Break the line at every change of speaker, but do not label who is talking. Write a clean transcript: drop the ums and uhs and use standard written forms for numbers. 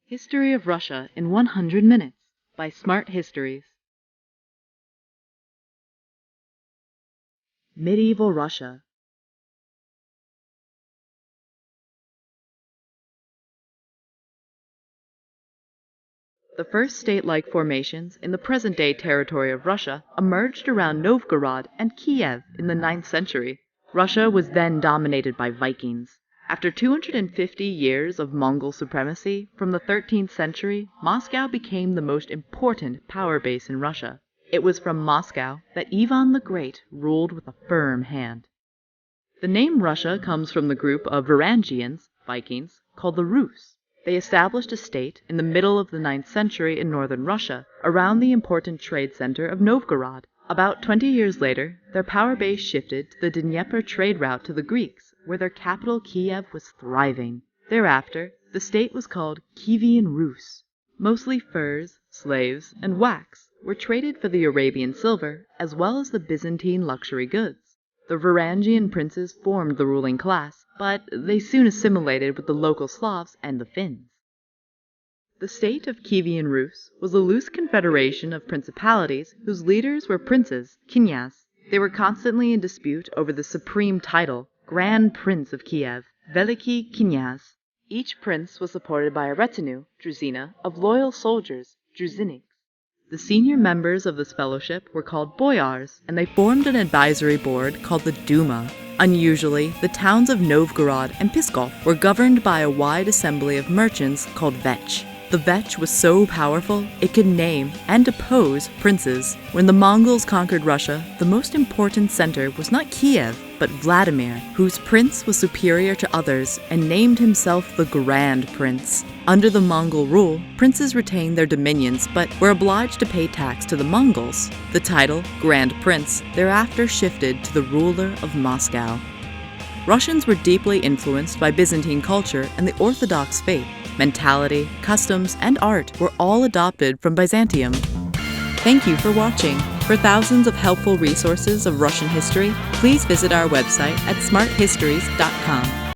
History of Russia in 100 Minutes by Smart Histories. Medieval Russia. The first state-like formations in the present-day territory of Russia emerged around Novgorod and Kiev in the 9th century. Russia was then dominated by Vikings. After 250 years of Mongol supremacy, from the 13th century, Moscow became the most important power base in Russia. It was from Moscow that Ivan the Great ruled with a firm hand. The name Russia comes from the group of Varangians, Vikings, called the Rus. They established a state in the middle of the 9th century in northern Russia, around the important trade center of Novgorod. About 20 years later, their power base shifted to the Dnieper trade route to the Greeks, where their capital Kiev was thriving. Thereafter, the state was called Kievan Rus. Mostly furs, slaves, and wax were traded for the Arabian silver, as well as the Byzantine luxury goods. The Varangian princes formed the ruling class, but they soon assimilated with the local Slavs and the Finns. The state of Kievan Rus was a loose confederation of principalities whose leaders were princes, knyaz. They were constantly in dispute over the supreme title, Grand Prince of Kiev, Veliki Knyaz. Each prince was supported by a retinue, druzina, of loyal soldiers, druziniks. The senior members of this fellowship were called boyars, and they formed an advisory board called the Duma. Unusually, the towns of Novgorod and Pskov were governed by a wide assembly of merchants called Vech. The Vech was so powerful, it could name and depose princes. When the Mongols conquered Russia, the most important center was not Kiev, but Vladimir, whose prince was superior to others and named himself the Grand Prince. Under the Mongol rule, princes retained their dominions but were obliged to pay tax to the Mongols. The title, Grand Prince, thereafter shifted to the ruler of Moscow. Russians were deeply influenced by Byzantine culture and the Orthodox faith. Mentality, customs, and art were all adopted from Byzantium. Thank you for watching. For thousands of helpful resources of Russian history, please visit our website at smarthistories.com.